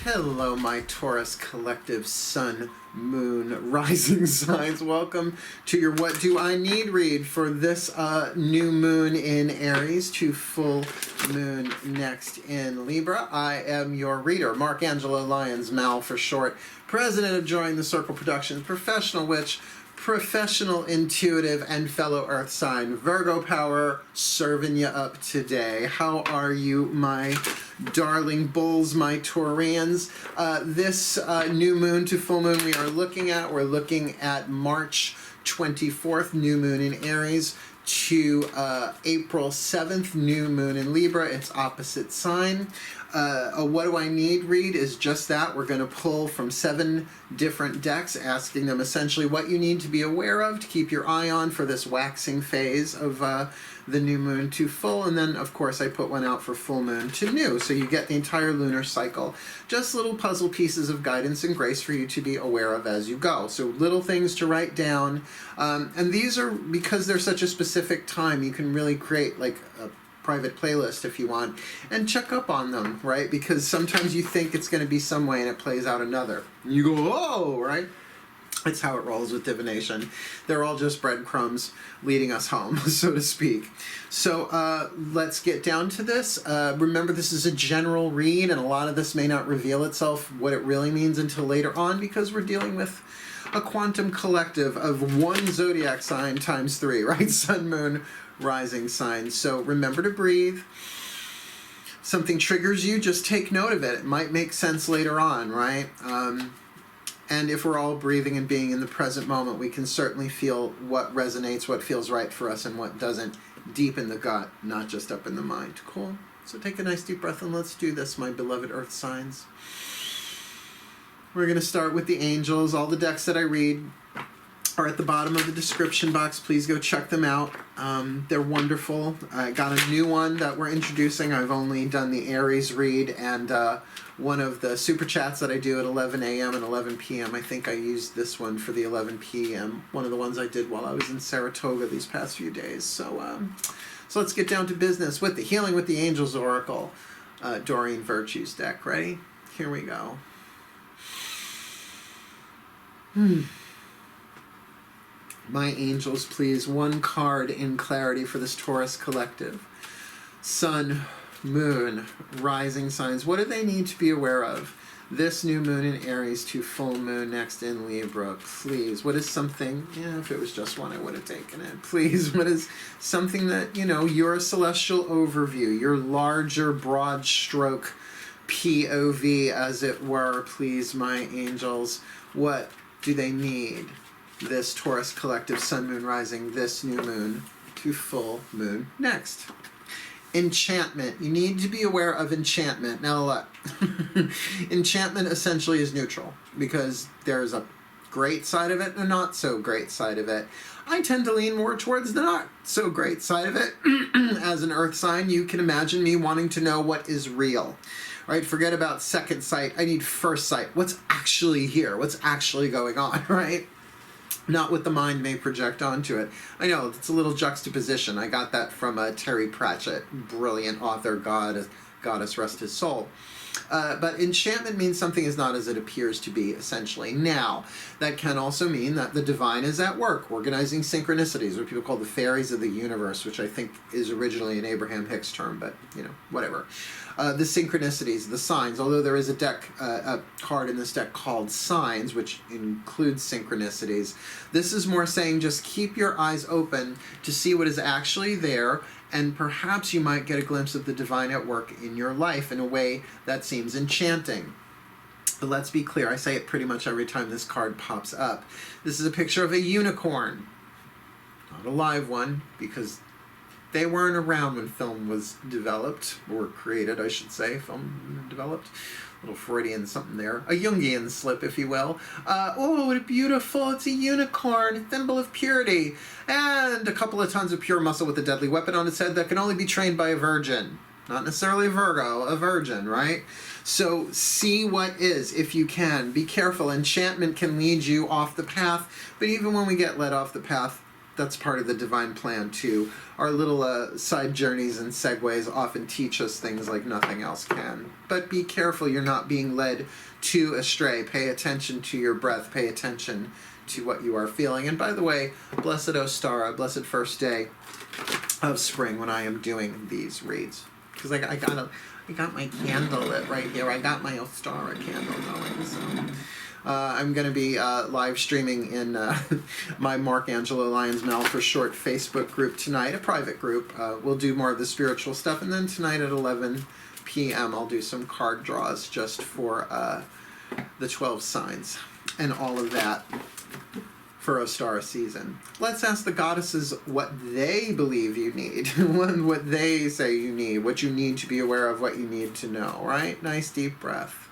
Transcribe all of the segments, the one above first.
Hello, my Taurus collective sun, moon, rising signs. Welcome to your What Do I Need read for this new moon in Aries to full moon next in Libra. I am your reader, Mark Angelo Lyons, Mal for short, president of DrawingTheCircle Productions, professional witch, professional intuitive, and fellow earth sign. Virgo power serving you up today. How are you, my darling bulls, my Taurians? This new moon to full moon we're looking at March 24th, new moon in Aries, to April 7th, new moon in Libra. It's opposite sign. A What Do I Need read is just that. We're going to pull from 7 different decks, asking them essentially what you need to be aware of to keep your eye on for this waxing phase of the new moon to full. And then, of course, I put one out for full moon to new. So you get the entire lunar cycle. Just little puzzle pieces of guidance and grace for you to be aware of as you go. So little things to write down. And these are, because they're such a specific time, you can really create like a private playlist if you want and check up on them, right? Because sometimes you think it's going to be some way and it plays out another. You go, oh, right? That's how it rolls with divination. They're all just breadcrumbs leading us home, so to speak. So let's get down to this. Remember, this is a general read, and a lot of this may not reveal itself what it really means until later on, because we're dealing with a quantum collective of one zodiac sign times 3, right? Sun, moon, rising signs. So remember to breathe. Something triggers you, just take note of it. It might make sense later on, right? And if we're all breathing and being in the present moment, we can certainly feel what resonates, what feels right for us, and what doesn't, deep in the gut, not just up in the mind. Cool? So take a nice deep breath and let's do this, my beloved earth signs. We're going to start with the angels. All the decks that I read are at the bottom of the description box. Please go check them out. They're wonderful. I got a new one that we're introducing. I've only done the Aries read, and one of the super chats that I do at 11 a.m. and 11 p.m. I think I used this one for the 11 p.m. One of the ones I did while I was in Saratoga these past few days. So let's get down to business with the Healing with the Angels Oracle, Doreen Virtue's deck. Ready? Here we go. My angels, please, one card in clarity for this Taurus collective. Sun, moon, rising signs. What do they need to be aware of? This new moon in Aries to full moon next in Libra. Please, what is something, yeah, if it was just one, I would have taken it. Please, what is something that, you know, your celestial overview, your larger broad stroke POV, as it were, please, my angels, what do they need? This Taurus collective, sun, moon, rising, this new moon to full moon next. Enchantment. You need to be aware of enchantment. Now, look, enchantment essentially is neutral because there's a great side of it and a not so great side of it. I tend to lean more towards the not so great side of it. As an earth sign, you can imagine me wanting to know what is real. Right? Forget about second sight. I need first sight. What's actually here? What's actually going on, right? Not what the mind may project onto it. I know, it's a little juxtaposition. I got that from Terry Pratchett, brilliant author, goddess rest his soul. But enchantment means something is not as it appears to be, essentially. Now, that can also mean that the divine is at work, organizing synchronicities, what people call the fairies of the universe, which I think is originally an Abraham Hicks term, but, you know, whatever. The synchronicities, the signs, although there is a deck, a card in this deck called Signs, which includes synchronicities. This is more saying just keep your eyes open to see what is actually there, and perhaps you might get a glimpse of the divine at work in your life in a way that seems enchanting. But let's be clear, I say it pretty much every time this card pops up. This is a picture of a unicorn. Not a live one, because they weren't around when film was developed, or created, I should say. Film developed. A little Freudian something there. A Jungian slip, if you will. Oh, what a beautiful, it's a unicorn, a symbol of purity. And a couple of tons of pure muscle with a deadly weapon on its head that can only be trained by a virgin. Not necessarily a Virgo, a virgin, right? So see what is, if you can. Be careful. Enchantment can lead you off the path, but even when we get led off the path, That's part of the divine plan too. Our little side journeys and segues often teach us things like nothing else can. But be careful you're not being led too astray. Pay attention to your breath. Pay attention to what you are feeling. And by the way, blessed Ostara, blessed first day of spring when I am doing these reads. Because I got my candle lit right here. I got my Ostara candle going. So I'm going to be live streaming in my Mark Angelo Lyons Mel for Short Facebook group tonight, a private group. We'll do more of the spiritual stuff. And then tonight at 11 p.m. I'll do some card draws just for the 12 signs and all of that for Ostara season. Let's ask the goddesses what they believe you need, what they say you need, what you need to be aware of, what you need to know, right? Nice deep breath.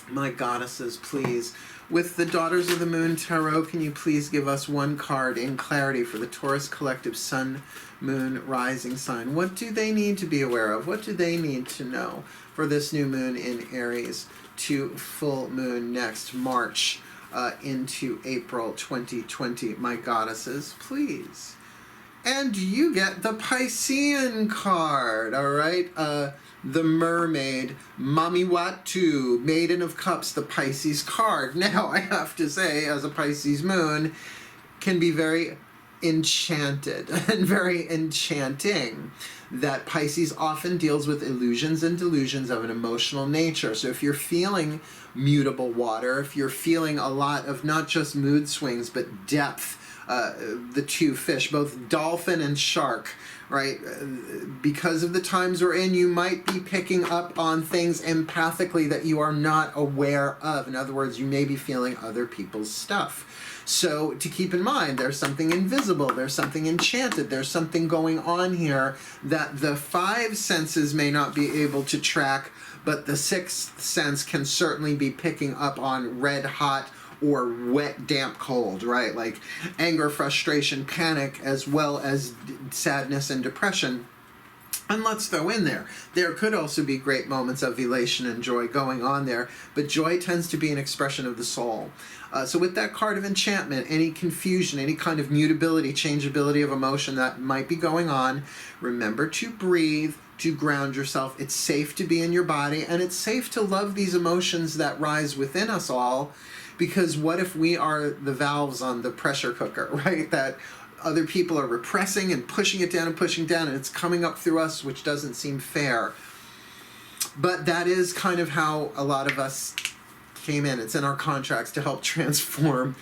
My goddesses, please, with the Daughters of the Moon Tarot, can you please give us one card in clarity for the Taurus collective Sun, Moon, Rising sign? What do they need to be aware of? What do they need to know for this new moon in Aries to full moon next March into April 2020? My goddesses, please. And you get the Piscean card, all right? The Mermaid, Mamiwatu, Maiden of Cups, the Pisces card. Now, I have to say, as a Pisces moon, can be very enchanted and very enchanting. That Pisces often deals with illusions and delusions of an emotional nature. So if you're feeling mutable water, if you're feeling a lot of not just mood swings, but depth, the two fish, both dolphin and shark, right? Because of the times we're in, you might be picking up on things empathically that you are not aware of. In other words, you may be feeling other people's stuff. So to keep in mind, there's something invisible, there's something enchanted, there's something going on here that the five senses may not be able to track, but the sixth sense can certainly be picking up on red hot or wet, damp, cold, right? Like anger, frustration, panic, as well as sadness and depression. And let's throw in there could also be great moments of elation and joy going on there, but joy tends to be an expression of the soul. So with that card of enchantment, any confusion, any kind of mutability, changeability of emotion that might be going on, remember to breathe, to ground yourself. It's safe to be in your body, and it's safe to love these emotions that rise within us all, because what if we are the valves on the pressure cooker, right? That other people are repressing and pushing it down and pushing down, and it's coming up through us, which doesn't seem fair. But that is kind of how a lot of us came in. It's in our contracts to help transform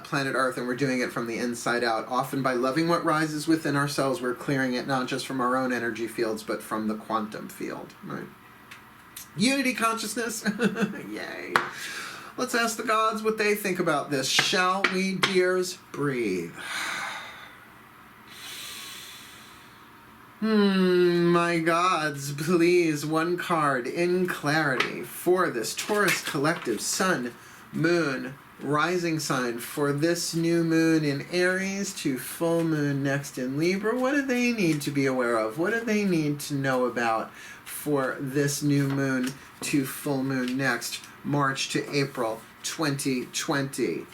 planet Earth, and we're doing it from the inside out. Often by loving what rises within ourselves, we're clearing it not just from our own energy fields, but from the quantum field, right? Unity consciousness, yay. Let's ask the gods what they think about this. Shall we, dears? Breathe. My gods, please, one card in clarity for this Taurus collective Sun, Moon, Rising sign for this new moon in Aries to full moon next in Libra. What do they need to be aware of? What do they need to know about for this new moon to full moon next March to April 2020?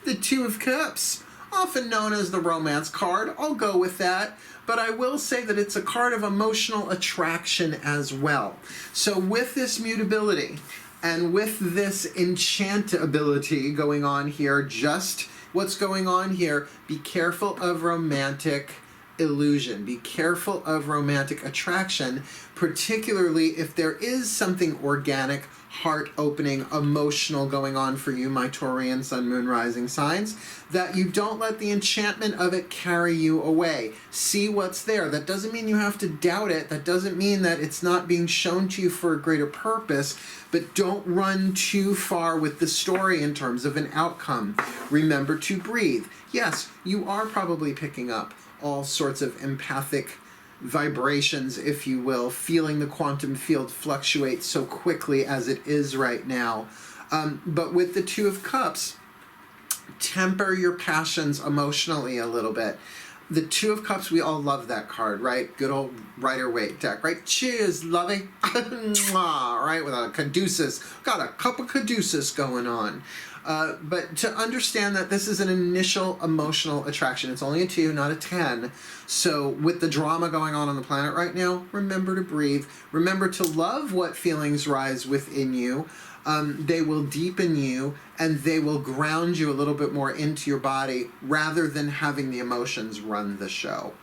The Two of Cups, often known as the romance card. I'll go with that. But I will say that it's a card of emotional attraction as well. So with this mutability and with this enchantability going on here, just what's going on here, be careful of romantic illusion. Be careful of romantic attraction, particularly if there is something organic, heart-opening, emotional going on for you, my Taurian Sun, Moon, Rising signs, that you don't let the enchantment of it carry you away. See what's there. That doesn't mean you have to doubt it. That doesn't mean that it's not being shown to you for a greater purpose, but don't run too far with the story in terms of an outcome. Remember to breathe. Yes, you are probably picking up all sorts of empathic vibrations, if you will, feeling the quantum field fluctuate so quickly as it is right now. But with the Two of Cups, temper your passions emotionally a little bit. The Two of Cups, we all love that card, right? Good old Rider-Waite deck, right? Cheers, lovey. Right, with a caduceus. Got a cup of caduceus going on. But to understand that this is an initial emotional attraction. It's only a 2, not a 10. So with the drama going on the planet right now, remember to breathe. Remember to love what feelings rise within you. They will deepen you, and they will ground you a little bit more into your body rather than having the emotions run the show.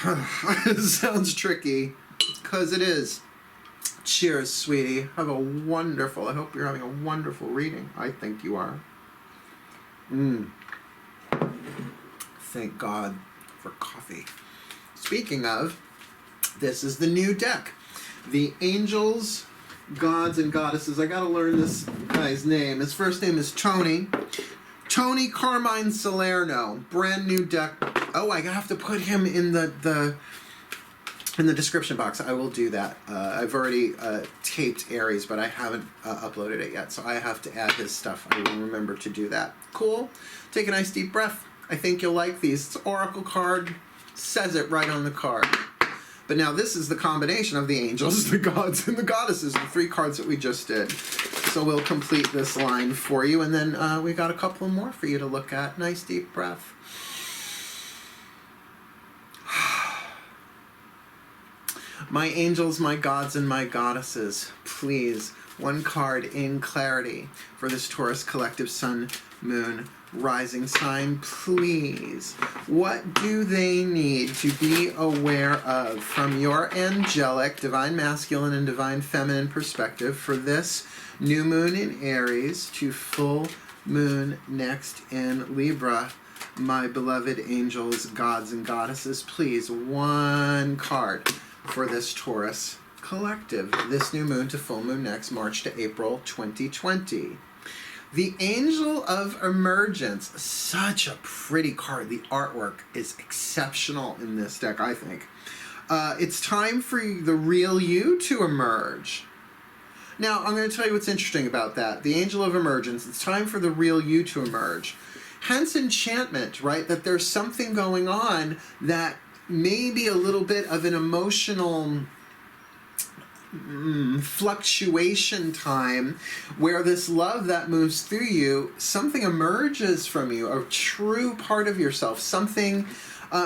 It sounds tricky, because it is. Cheers, sweetie. Have a wonderful, I hope you're having a wonderful reading. I think you are. Thank God for coffee. Speaking of, this is the new deck. The Angels, Gods, and Goddesses. I gotta learn this guy's name. His first name is Tony. Tony Carmine Salerno. Brand new deck. Oh, I have to put him in the description box. I will do that. I've already taped Aries, but I haven't uploaded it yet, so I have to add his stuff. I will remember to do that. Cool. Take a nice deep breath. I think you'll like these. It's an oracle card. Says it right on the card. But now this is the combination of the angels, the gods, and the goddesses, the 3 cards that we just did. So we'll complete this line for you, and then we got a couple more for you to look at. Nice deep breath. My angels, my gods, and my goddesses, please, 1 card in clarity for this Taurus collective sun, moon, rising sign, please. What do they need to be aware of from your angelic, divine masculine, and divine feminine perspective for this new moon in Aries to full moon next in Libra? My beloved angels, gods, and goddesses, please, 1 card for this Taurus collective, this new moon to full moon next, March to April 2020. The Angel of Emergence, such a pretty card. The artwork is exceptional in this deck, I think. It's time for the real you to emerge. Now, I'm going to tell you what's interesting about that. The Angel of Emergence, it's time for the real you to emerge. Hence enchantment, right? That there's something going on that may be a little bit of an emotional fluctuation time where this love that moves through you, something emerges from you, a true part of yourself. Something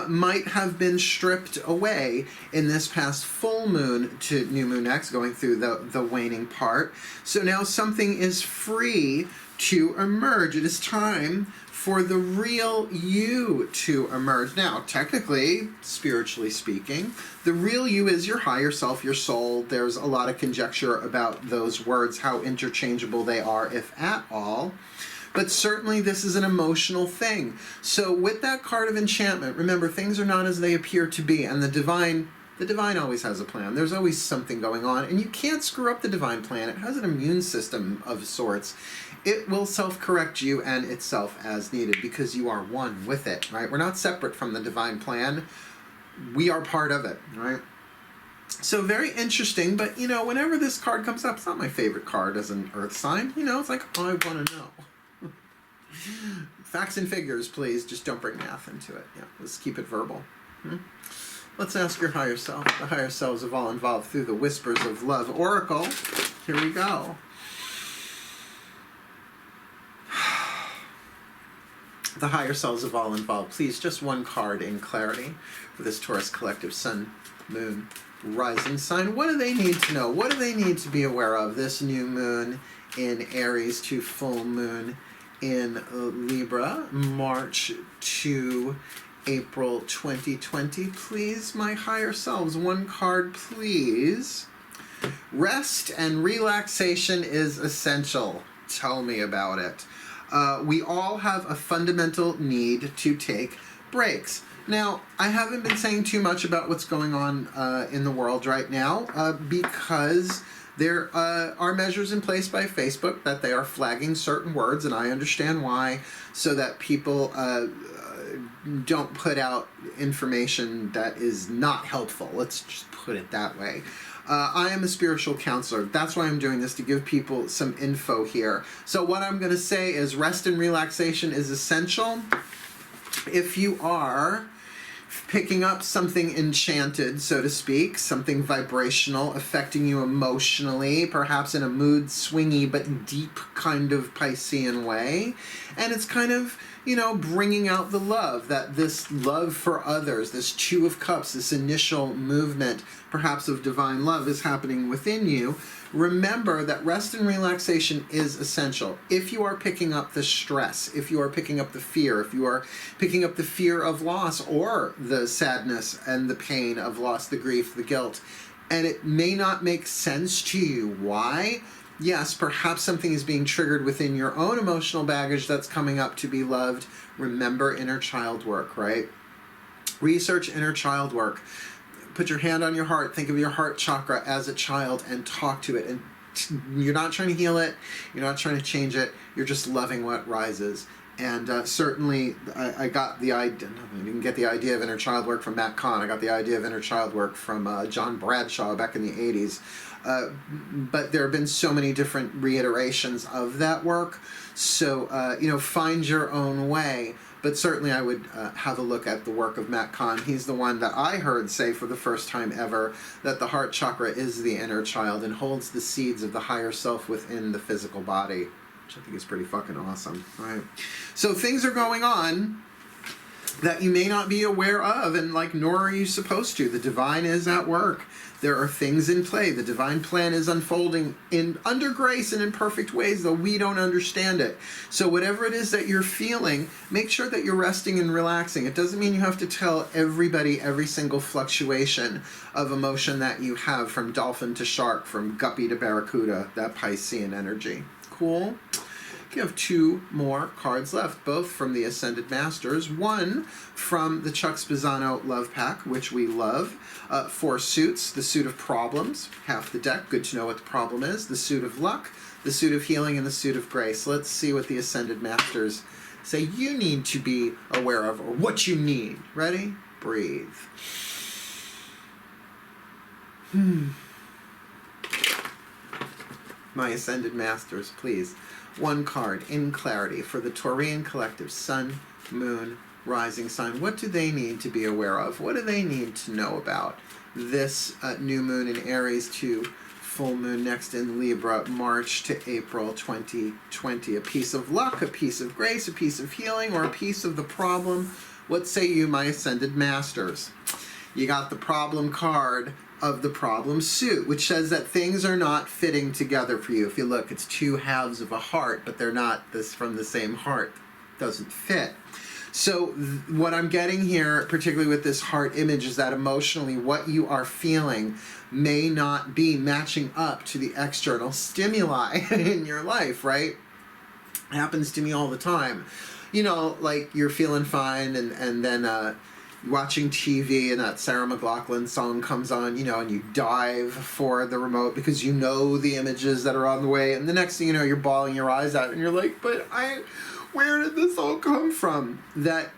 might have been stripped away in this past full moon to new moon next, going through the waning part. So now something is free to emerge. It is time for the real you to emerge. Now, technically, spiritually speaking, the real you is your higher self, your soul. There's a lot of conjecture about those words, how interchangeable they are, if at all. But certainly this is an emotional thing. So with that card of enchantment, remember, things are not as they appear to be, and the divine always has a plan. There's always something going on, and you can't screw up the divine plan. It has an immune system of sorts. It will self-correct you and itself as needed because you are one with it, right? We're not separate from the divine plan. We are part of it, right? So very interesting, but, you know, whenever this card comes up, it's not my favorite card as an earth sign. You know, it's like, oh, I want to know. Facts and figures, please. Just don't bring math into it. Yeah, let's keep it verbal. Let's ask your higher self. The higher selves have all involved through the Whispers of Love Oracle. Here we go. The higher selves have all involved. Please, just 1 card in clarity for this Taurus collective sun, moon, rising sign. What do they need to know? What do they need to be aware of this new moon in Aries to full moon in Libra, March to April 2020? Please, my higher selves, 1 card, please. Rest and relaxation is essential. Tell me about it. We all have a fundamental need to take breaks. Now, I haven't been saying too much about what's going on in the world right now because there are measures in place by Facebook that they are flagging certain words, and I understand why, so that people don't put out information that is not helpful. Let's just put it that way. I am a spiritual counselor. That's why I'm doing this, to give people some info here. So what I'm going to say is rest and relaxation is essential. If you are picking up something enchanted, so to speak, something vibrational, affecting you emotionally, perhaps in a mood swingy but deep kind of Piscean way, and it's kind of, you know, bringing out the love, that this love for others, this Two of Cups, this initial movement, perhaps of divine love, is happening within you. Remember that rest and relaxation is essential. If you are picking up the stress, if you are picking up the fear, if you are picking up the fear of loss or the sadness and the pain of loss, the grief, the guilt, and it may not make sense to you why, yes, perhaps something is being triggered within your own emotional baggage that's coming up to be loved. Remember inner child work, right? Research inner child work. Put your hand on your heart, think of your heart chakra as a child and talk to it. And you're not trying to heal it, you're not trying to change it, you're just loving what rises. And certainly I got the idea, I didn't get the idea of inner child work from Matt Kahn, I got the idea of inner child work from John Bradshaw back in the 80s. But there have been so many different reiterations of that work. So, you know, find your own way. But certainly I would have a look at the work of Matt Kahn. He's the one that I heard say for the first time ever that the heart chakra is the inner child and holds the seeds of the higher self within the physical body, which I think is pretty fucking awesome, right? So things are going on that you may not be aware of, and like, nor are you supposed to. The divine is at work. There are things in play. The divine plan is unfolding in under grace and in perfect ways, though we don't understand it. So whatever it is that you're feeling, make sure that you're resting and relaxing. It doesn't mean you have to tell everybody every single fluctuation of emotion that you have, from dolphin to shark, from guppy to barracuda, that Piscean energy. Cool? You have two more cards left, both from the Ascended Masters. One from the Chuck Spezzano Love Pack, which we love. 4 suits. The suit of problems, half the deck. Good to know what the problem is. The suit of luck, the suit of healing, and the suit of grace. Let's see what the Ascended Masters say you need to be aware of, or what you need. Ready? Breathe. My Ascended Masters, please. One card in clarity for the Taurian collective, Sun, Moon, Rising sign. What do they need to be aware of? What do they need to know about this new moon in Aries to full moon next in Libra, March to April 2020? A piece of luck, a piece of grace, a piece of healing, or a piece of the problem? What say you, my Ascended Masters? You got the problem card of the problem suit, which says that things are not fitting together for you. If you look, it's two halves of a heart, but they're not this from the same heart. Doesn't fit. So what I'm getting here, particularly with this heart image, is that emotionally what you are feeling may not be matching up to the external stimuli in your life, right? It happens to me all the time. You know, like you're feeling fine and then watching TV and that Sarah McLachlan song comes on, you know, and you dive for the remote because you know the images that are on the way, and the next thing you know, you're bawling your eyes out and you're like, but where did this all come from? That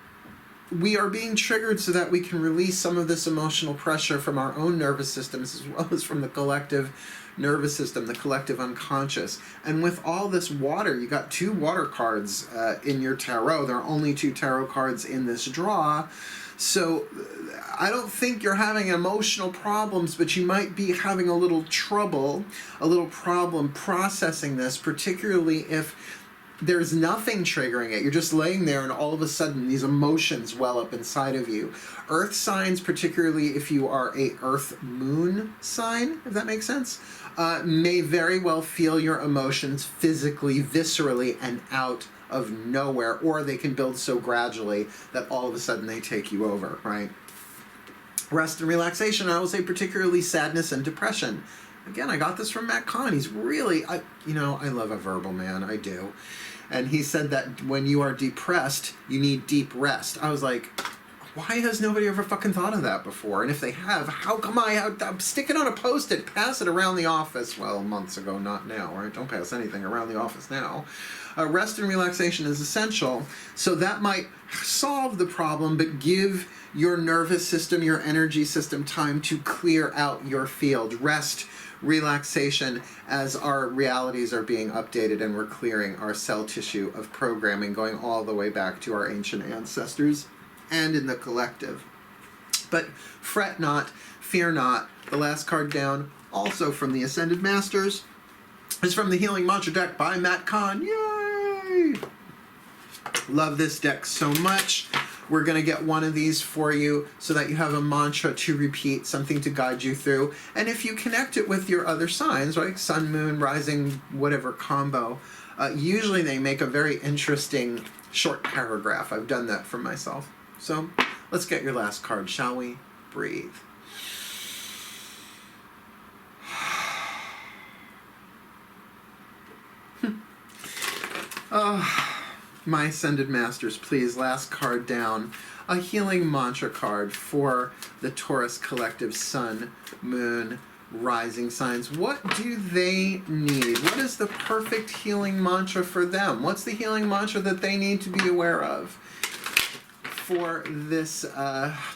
we are being triggered so that we can release some of this emotional pressure from our own nervous systems as well as from the collective nervous system, the collective unconscious. And with all this water, you got 2 water cards in your tarot. There are only 2 tarot cards in this draw. So I don't think you're having emotional problems, but you might be having a little trouble, a little problem processing this, particularly if there's nothing triggering it. You're just laying there and all of a sudden these emotions well up inside of you. Earth signs, particularly if you are a Earth Moon sign, if that makes sense, may very well feel your emotions physically, viscerally, and out of nowhere, or they can build so gradually that all of a sudden they take you over, right? Rest and relaxation, I will say particularly sadness and depression. Again, I got this from Matt Kahn. He's really, I love a verbal man, I do. And he said that when you are depressed, you need deep rest. I was like, why has nobody ever fucking thought of that before? And if they have, how come I'm sticking on a Post-it, pass it around the office. Well, months ago, not now, right? Don't pass anything around the office now. Rest and relaxation is essential. So that might solve the problem, but give your nervous system, your energy system time to clear out your field. Rest, relaxation as our realities are being updated and we're clearing our cell tissue of programming going all the way back to our ancient ancestors and in the collective. But fret not, fear not. The last card down, also from the Ascended Masters, is from the Healing Mantra deck by Matt Kahn. Yay! Love this deck so much. We're going to get one of these for you so that you have a mantra to repeat, something to guide you through. And if you connect it with your other signs, right, sun, moon, rising, whatever combo, usually they make a very interesting short paragraph. I've done that for myself. So let's get your last card, shall we? Breathe. My Ascended Masters, please, last card down. A healing mantra card for the Taurus collective sun, moon, rising signs. What do they need? What is the perfect healing mantra for them? What's the healing mantra that they need to be aware of for this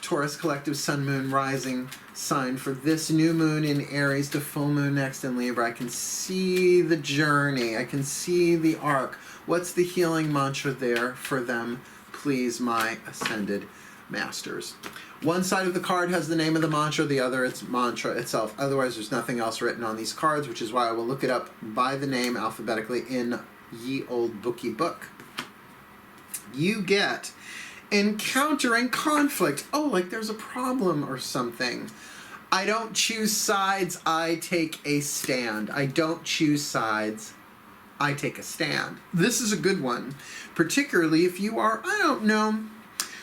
Taurus collective sun, moon, rising sign, for this new moon in Aries, the full moon next in Libra? I can see the journey. I can see the arc. What's the healing mantra there for them, please, my Ascended Masters? One side of the card has the name of the mantra, the other it's mantra itself. Otherwise, there's nothing else written on these cards, which is why I will look it up by the name alphabetically in Ye Old Bookie Book. You get encountering conflict. Oh, like there's a problem or something. I don't choose sides, I take a stand. I don't choose sides, I take a stand. This is a good one, particularly if you are, I don't know,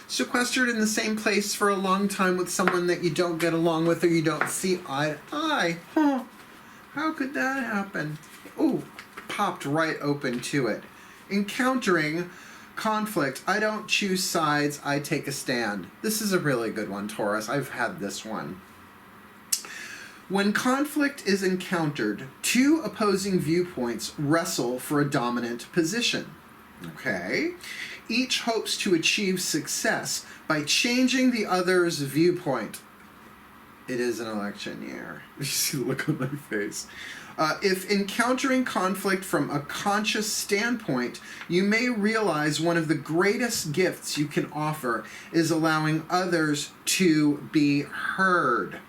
sequestered in the same place for a long time with someone that you don't get along with or you don't see eye to eye. Huh, how could that happen? Oh, popped right open to it. Encountering conflict. I don't choose sides, I take a stand. This is a really good one, Taurus. I've had this one. When conflict is encountered, two opposing viewpoints wrestle for a dominant position. Okay? Each hopes to achieve success by changing the other's viewpoint. It is an election year. You see the look on my face. If encountering conflict from a conscious standpoint, you may realize one of the greatest gifts you can offer is allowing others to be heard.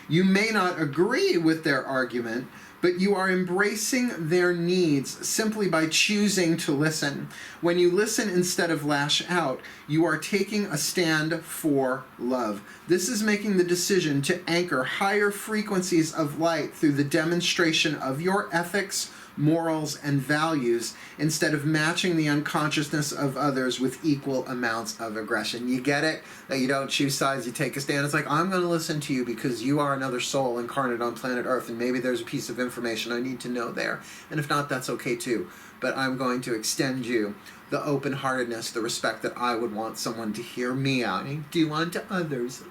You may not agree with their argument, but you are embracing their needs simply by choosing to listen. When you listen instead of lash out, you are taking a stand for love. This is making the decision to anchor higher frequencies of light through the demonstration of your ethics, morals, and values instead of matching the unconsciousness of others with equal amounts of aggression. You get it? That you don't choose sides, you take a stand. It's like, I'm going to listen to you because you are another soul incarnate on planet Earth, and maybe there's a piece of information I need to know there. And if not, that's okay too. But I'm going to extend you the open-heartedness, the respect that I would want someone to hear me out and do unto others.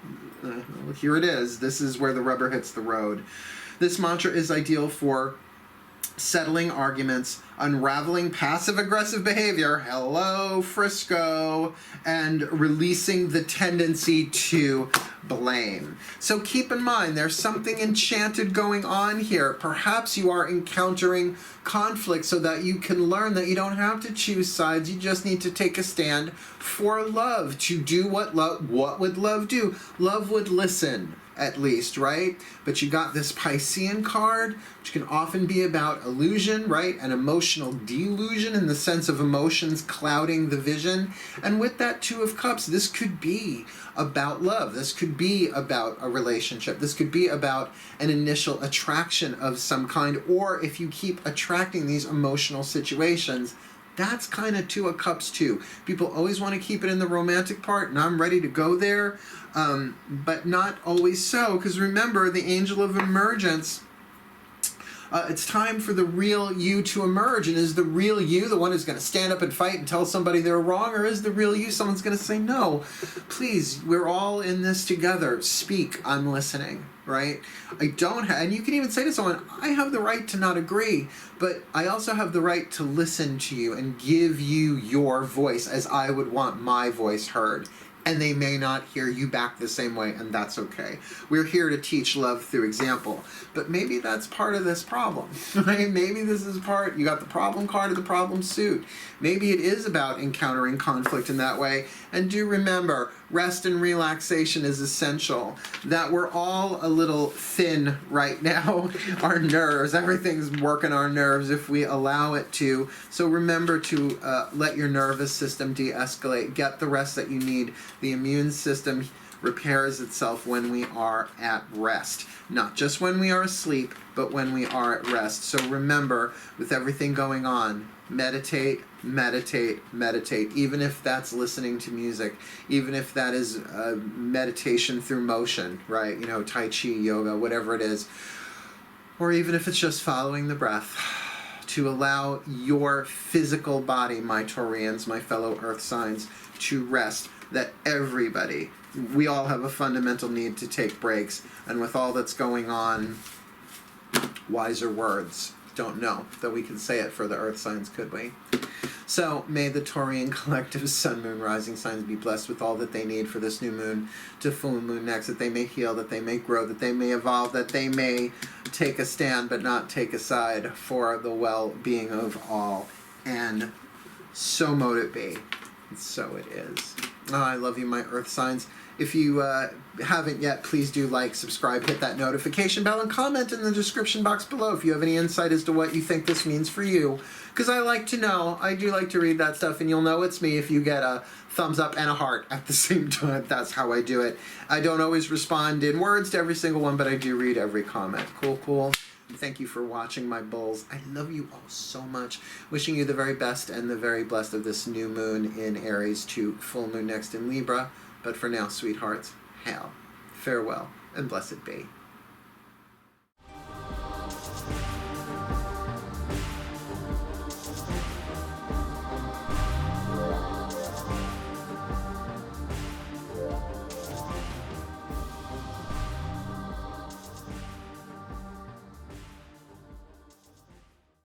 Well, here it is. This is where the rubber hits the road. This mantra is ideal for settling arguments, unraveling passive-aggressive behavior, hello, Frisco, and releasing the tendency to blame. So keep in mind, there's something enchanted going on here. Perhaps you are encountering conflict so that you can learn that you don't have to choose sides. You just need to take a stand for love, to do what would love do? Love would listen. At least, right? But you got this Piscean card, which can often be about illusion, right? An emotional delusion in the sense of emotions clouding the vision. And with that Two of Cups, this could be about love. This could be about a relationship. This could be about an initial attraction of some kind. Or if you keep attracting these emotional situations, that's kind of Two of Cups too. People always want to keep it in the romantic part, and I'm ready to go there, but not always so, because remember, the angel of emergence, it's time for the real you to emerge. And is the real you the one who's going to stand up and fight and tell somebody they're wrong, or is the real you someone's going to say, no, please, we're all in this together, speak, I'm listening, right? And you can even say to someone, I have the right to not agree, but I also have the right to listen to you and give you your voice as I would want my voice heard. And they may not hear you back the same way, and that's okay. We're here to teach love through example. But maybe that's part of this problem, right? Maybe this is part, you got the problem card of the problem suit. Maybe it is about encountering conflict in that way. And do remember, rest and relaxation is essential. That we're all a little thin right now. Our nerves, everything's working our nerves if we allow it to. So remember to let your nervous system de-escalate. Get the rest that you need. The immune system repairs itself when we are at rest. Not just when we are asleep, but when we are at rest. So remember, with everything going on, meditate, meditate, meditate. Even if that's listening to music, even if that is meditation through motion, right? You know, Tai Chi, yoga, whatever it is. Or even if it's just following the breath. To allow your physical body, my Taurians, my fellow earth signs, to rest. That everybody, we all have a fundamental need to take breaks. And with all that's going on, wiser words. Don't know that we could say it for the earth signs, could we? So may the Taurian collective sun, moon, rising signs be blessed with all that they need for this new moon to full moon next, that they may heal, that they may grow, that they may evolve, that they may take a stand but not take a side for the well-being of all. And so mote it be. And so it is. Oh, I love you, my earth signs. If you haven't yet, please do like, subscribe, hit that notification bell, and comment in the description box below if you have any insight as to what you think this means for you. Because I like to know. I do like to read that stuff, and you'll know it's me if you get a thumbs up and a heart at the same time. That's how I do it. I don't always respond in words to every single one, but I do read every comment. Cool, cool. Thank you for watching, my bulls. I love you all so much. Wishing you the very best and the very blessed of this new moon in Aries to full moon next in Libra. But for now, sweethearts, hail, farewell, and blessed be.